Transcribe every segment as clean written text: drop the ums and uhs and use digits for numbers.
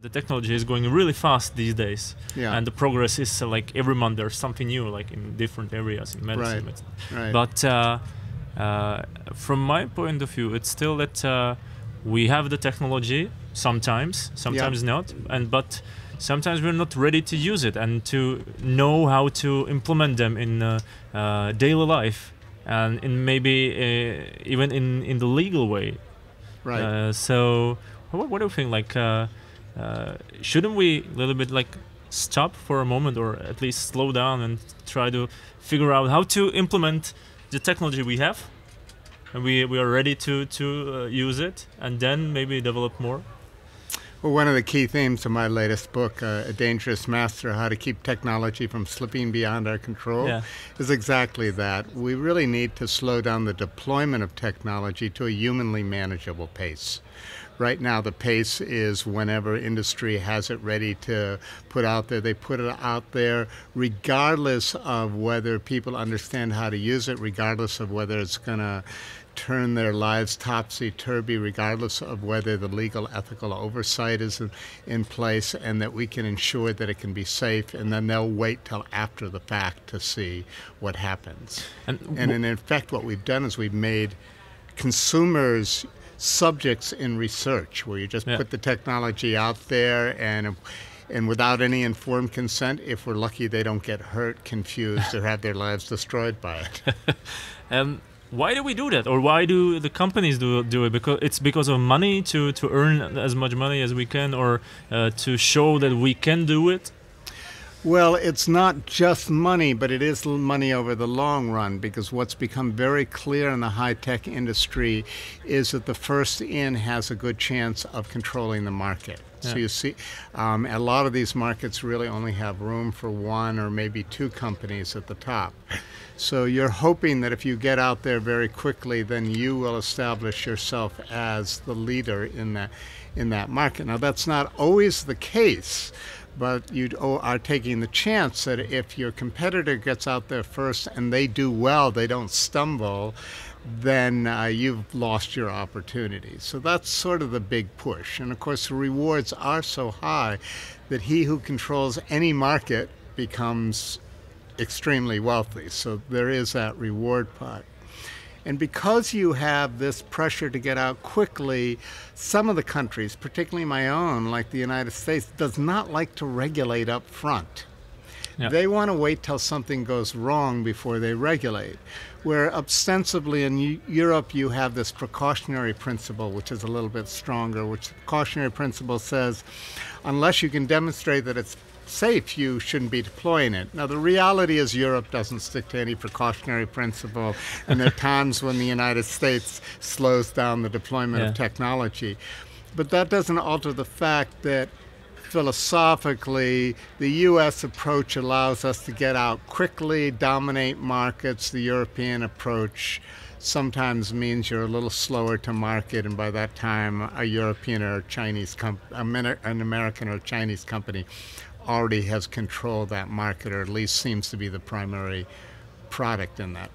The technology is going really fast these days, Yeah. and the progress is like every month there's something new, like in different areas in medicine. Right. But from my point of view, it's still that we have the technology sometimes not, but sometimes we're not ready to use it and to know how to implement them in daily life, and in maybe even in the legal way. Right. So what do you think? Like, shouldn't we a little bit like stop for a moment, or at least slow down and try to figure out how to implement the technology we have, and we are ready to use it, and then maybe develop more? Well, one of the key themes of my latest book, A Dangerous Master, How to Keep Technology from Slipping Beyond Our Control, is exactly that. We really need to slow down the deployment of technology to a humanly manageable pace. Right now, the pace is whenever industry has it ready to put out there, they put it out there regardless of whether people understand how to use it, regardless of whether it's going to turn their lives topsy-turvy, regardless of whether the legal, ethical oversight is in place, and that we can ensure that it can be safe, and then they'll wait till after the fact to see what happens. And in effect, what we've done is we've made consumers subjects in research, where you just put the technology out there, and without any informed consent, if we're lucky, they don't get hurt, confused, or have their lives destroyed by it. Why do we do that, or why do the companies do it? Because of money, to earn as much money as we can, or to show that we can do it? Well, it's not just money, but it is money over the long run, because what's become very clear in the high-tech industry is that the first in has a good chance of controlling the market. So you see, a lot of these markets really only have room for one or maybe two companies at the top. So you're hoping that if you get out there very quickly, then you will establish yourself as the leader in that market. Now, that's not always the case, but you are taking the chance that if your competitor gets out there first and they do well, they don't stumble, then you've lost your opportunity. So that's sort of the big push. And of course, the rewards are so high that he who controls any market becomes extremely wealthy. So there is that reward part. And because you have this pressure to get out quickly, some of the countries, particularly my own, like the United States, does not like to regulate up front. Yeah. They want to wait till something goes wrong before they regulate. Where ostensibly in Europe you have this precautionary principle, which is a little bit stronger, which the precautionary principle says, unless you can demonstrate that it's safe, you shouldn't be deploying it. Now, the reality is Europe doesn't stick to any precautionary principle, and there are times when the United States slows down the deployment of technology. But that doesn't alter the fact that philosophically, the U.S. approach allows us to get out quickly, dominate markets. The European approach sometimes means you're a little slower to market, and by that time, a European or Chinese an American or Chinese company already has controlled that market, or at least seems to be the primary product in that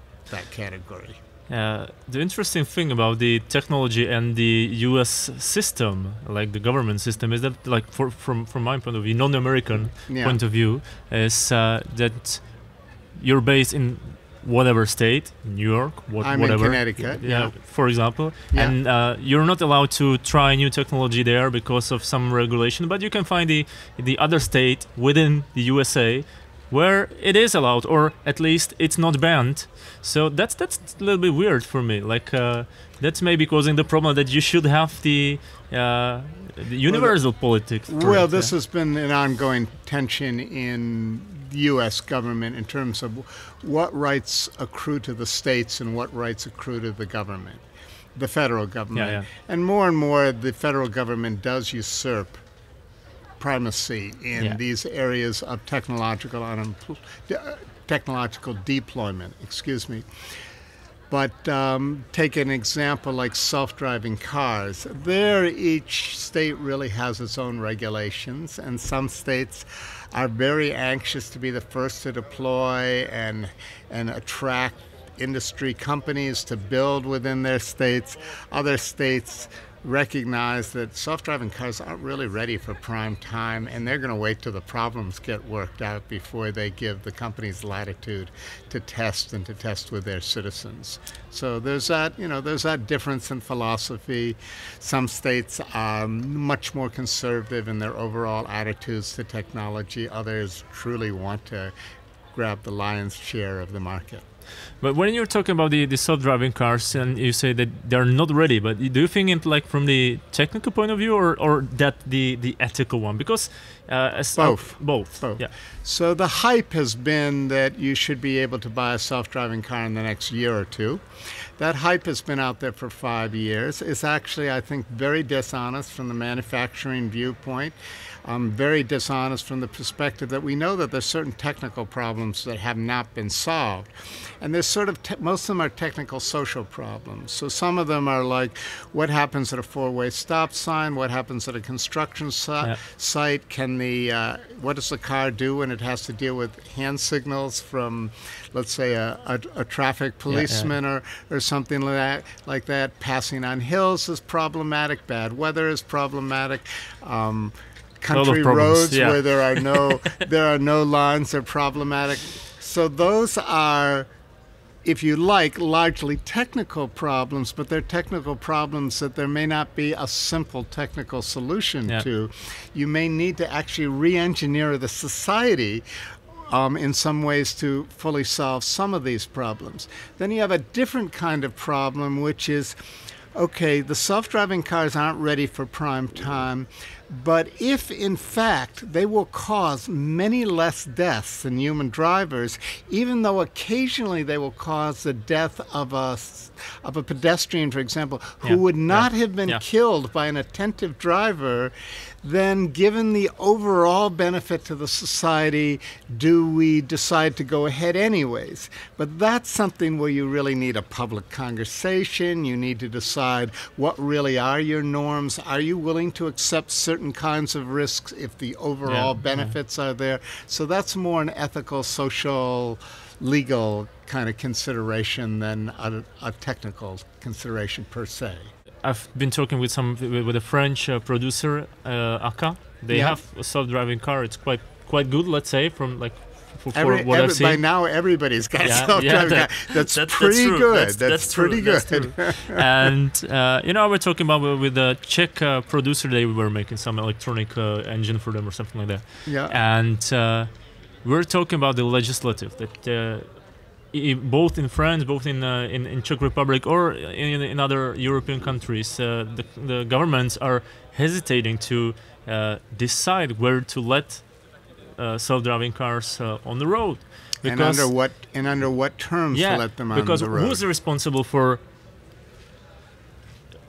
category. The interesting thing about the technology and the U.S. system, like the government system, is that, like, from my point of view, non-American point of view, is that you're based in whatever state, New York, I'm whatever. in Connecticut. For example, and you're not allowed to try new technology there because of some regulation, but you can find the other state within the USA where it is allowed, or at least it's not banned. So that's a little bit weird for me. Like that's maybe causing the problem that you should have the universal politics. Well, this has been an ongoing tension in the U.S. government in terms of what rights accrue to the states and what rights accrue to the government, the federal government. And more, the federal government does usurp primacy in these areas of technological deployment. But take an example like self-driving cars. There, each state really has its own regulations, and some states are very anxious to be the first to deploy and attract industry companies to build within their states. Other states recognize that self-driving cars aren't really ready for prime time, and they're going to wait till the problems get worked out before they give the companies latitude to test and to test with their citizens. So there's that difference in philosophy. Some states are much more conservative in their overall attitudes to technology. Others truly want to grab the lion's share of the market. But when you're talking about the self-driving cars and you say that they're not ready, but do you think it like from the technical point of view or that the ethical one? Because both. Yeah. So the hype has been that you should be able to buy a self-driving car in the next year or two. That hype has been out there for 5 years. It's actually, I think, very dishonest from the manufacturing viewpoint. Very dishonest from the perspective that we know that there's certain technical problems that have not been solved. And there's most of them are technical social problems. So some of them are like, what happens at a four-way stop sign? What happens at a construction site? What does the car do when it has to deal with hand signals from, let's say, a traffic policeman or something like that? Passing on hills is problematic. Bad weather is problematic. Country roads where there are no lines are problematic. So those are, if you like, largely technical problems, but they're technical problems that there may not be a simple technical solution to. You may need to actually re-engineer the society in some ways to fully solve some of these problems. Then you have a different kind of problem, which is, okay, the self-driving cars aren't ready for prime time, but if, in fact, they will cause many less deaths than human drivers, even though occasionally they will cause the death of a pedestrian, for example, who would not have been killed by an attentive driver, then given the overall benefit to the society, do we decide to go ahead anyways? But that's something where you really need a public conversation. You need to decide what really are your norms. Are you willing to accept certain kinds of risks if the overall benefits are there? So that's more an ethical, social, legal kind of consideration than a technical consideration per se. I've been talking with a French producer, auta. They have a self-driving car. It's quite good, let's say, from like for what I've seen. By now, everybody's got a self-driving car. That's pretty good. That's pretty good. And we're talking about with the Czech producer. They were making some electronic engine for them or something like that. Yeah. And we're talking about the legislative that. Both in France, both in Czech Republic or in other European countries, the governments are hesitating to decide where to let self-driving cars on the road. Because, and under what terms to let them on the road? Because who's responsible for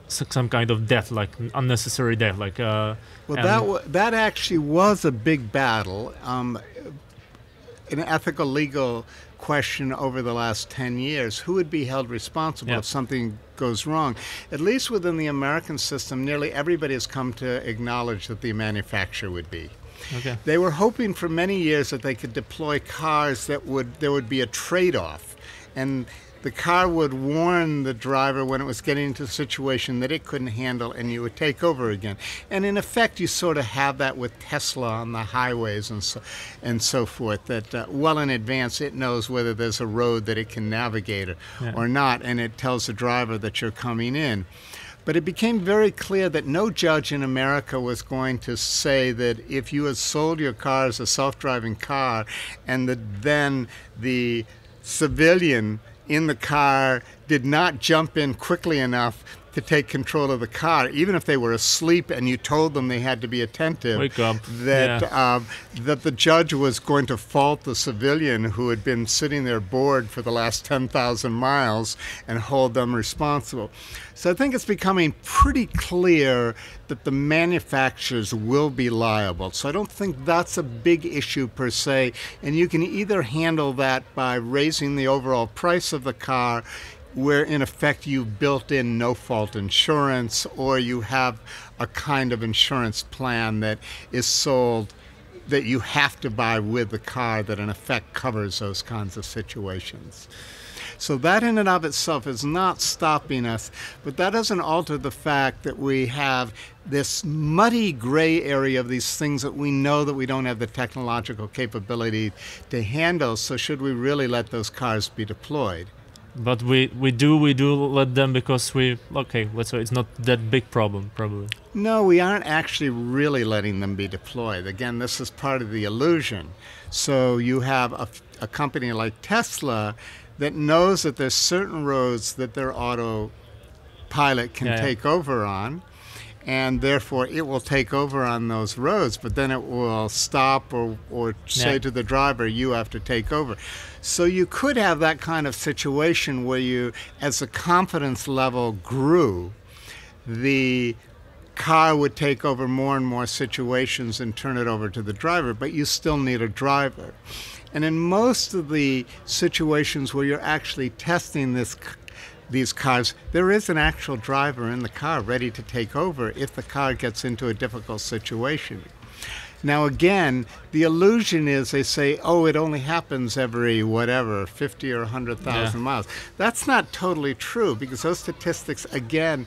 some kind of death, like unnecessary death? That actually was a big battle, an ethical, legal question over the last 10 years. Who would be held responsible if something goes wrong? At least within the American system, nearly everybody has come to acknowledge that the manufacturer would be. Okay. They were hoping for many years that they could deploy cars there would be a trade-off, and the car would warn the driver when it was getting into a situation that it couldn't handle, and you would take over again. And in effect, you sort of have that with Tesla on the highways and so forth, that well in advance it knows whether there's a road that it can navigate or not, and it tells the driver that you're coming in. But it became very clear that no judge in America was going to say that if you had sold your car as a self-driving car and then the civilian in the car did not jump in quickly enough to take control of the car, even if they were asleep and you told them they had to be attentive, wake up. That the judge was going to fault the civilian who had been sitting there bored for the last 10,000 miles and hold them responsible. So I think it's becoming pretty clear that the manufacturers will be liable. So I don't think that's a big issue per se, and you can either handle that by raising the overall price of the car, where in effect you've built in no-fault insurance, or you have a kind of insurance plan that is sold that you have to buy with the car that in effect covers those kinds of situations. So that in and of itself is not stopping us, but that doesn't alter the fact that we have this muddy gray area of these things that we know that we don't have the technological capability to handle. So should we really let those cars be deployed? But we do let them because let's say it's not that big problem, probably. No, we aren't actually really letting them be deployed. Again, this is part of the illusion. So you have a company like Tesla that knows that there's certain roads that their autopilot can take over on, and therefore it will take over on those roads, but then it will stop or say to the driver, you have to take over. So you could have that kind of situation where you, as the confidence level grew, the car would take over more and more situations and turn it over to the driver, but you still need a driver. And in most of the situations where you're actually testing these cars, there is an actual driver in the car ready to take over if the car gets into a difficult situation. Now again, the illusion is they say, oh, it only happens every 50 or 100,000 miles. That's not totally true, because those statistics, again,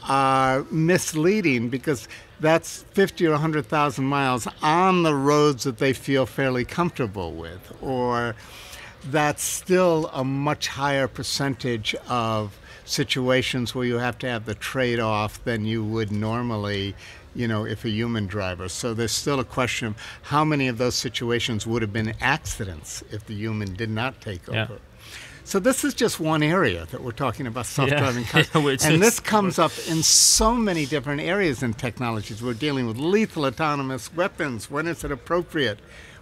are misleading, because that's 50 or 100,000 miles on the roads that they feel fairly comfortable with, or that's still a much higher percentage of situations where you have to have the trade-off than you would normally, if a human driver. So there's still a question of how many of those situations would have been accidents if the human did not take over. So this is just one area that we're talking about, self-driving cars. And this comes up in so many different areas in technologies. We're dealing with lethal autonomous weapons. When is it appropriate?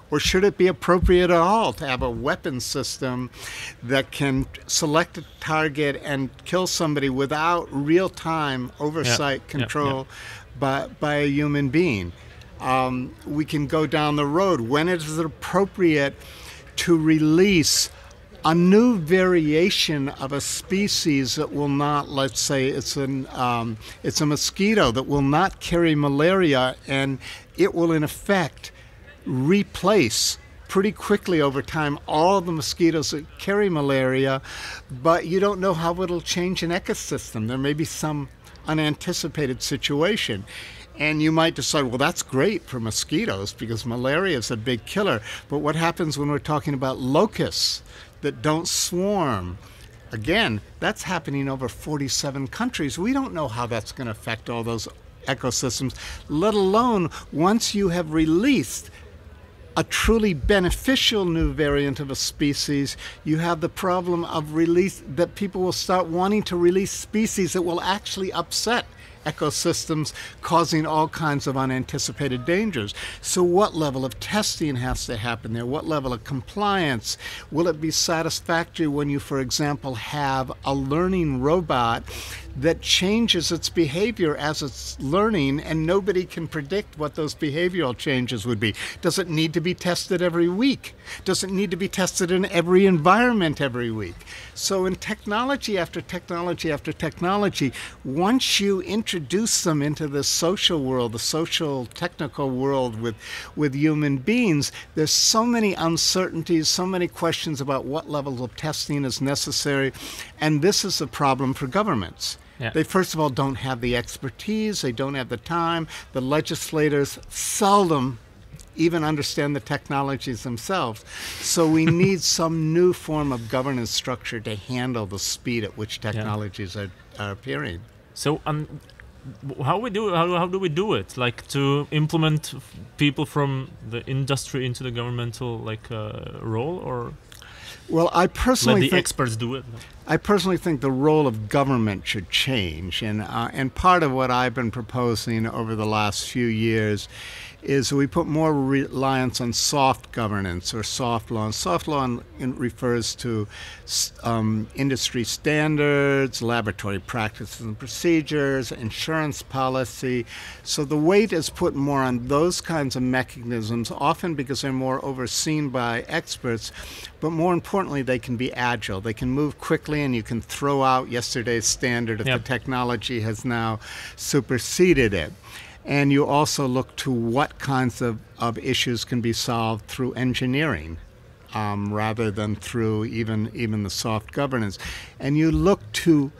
Or should it be appropriate at all to have a weapon system that can select a target and kill somebody without real-time oversight, control by a human being? We can go down the road. When is it appropriate to release a new variation of a species that will not, let's say it's a mosquito that will not carry malaria, and it will in effect replace pretty quickly over time all the mosquitoes that carry malaria, but you don't know how it'll change an ecosystem. There may be some unanticipated situation. And you might decide, well, that's great for mosquitoes because malaria is a big killer. But what happens when we're talking about locusts that don't swarm? Again, that's happening over 47 countries. We don't know how that's going to affect all those ecosystems, let alone once you have released a truly beneficial new variant of a species, you have the problem of release, that people will start wanting to release species that will actually upset ecosystems, causing all kinds of unanticipated dangers. So what level of testing has to happen there? What level of compliance? Will it be satisfactory when you, for example, have a learning robot that changes its behavior as it's learning, and nobody can predict what those behavioral changes would be? Does it need to be tested every week? Does it need to be tested in every environment every week? So in technology after technology after technology, once you introduce them into the social world, the social technical world with human beings, there's so many uncertainties, so many questions about what level of testing is necessary, and this is a problem for governments. They, first of all, don't have the expertise, they don't have the time. The legislators seldom even understand the technologies themselves. So we need some new form of governance structure to handle the speed at which technologies are appearing. So how do we do it? Like to implement people from the industry into the governmental role, or? Well, I personally let the experts do it. I personally think the role of government should change, and part of what I've been proposing over the last few years is we put more reliance on soft governance or soft law. And soft law refers to industry standards, laboratory practices and procedures, insurance policy. So the weight is put more on those kinds of mechanisms, often because they're more overseen by experts, but more importantly, they can be agile. They can move quickly, and you can throw out yesterday's standard if the technology has now superseded it. And you also look to what kinds of issues can be solved through engineering, rather than through even the soft governance. And you look to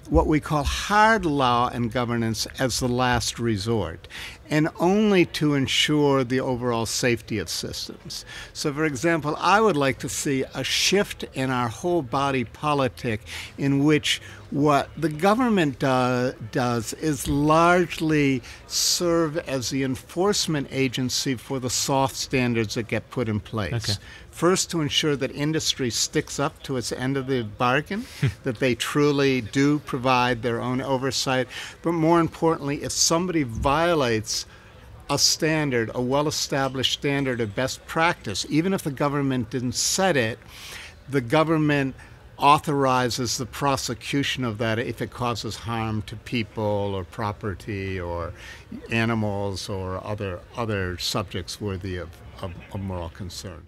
what we call hard law and governance as the last resort, and only to ensure the overall safety of systems. So, for example, I would like to see a shift in our whole body politic in which what the government does is largely serve as the enforcement agency for the soft standards that get put in place. Okay. First, to ensure that industry sticks up to its end of the bargain, that they truly do provide their own oversight. But more importantly, if somebody violates a standard, a well-established standard of best practice, even if the government didn't set it, the government authorizes the prosecution of that if it causes harm to people or property or animals or other subjects worthy of moral concern.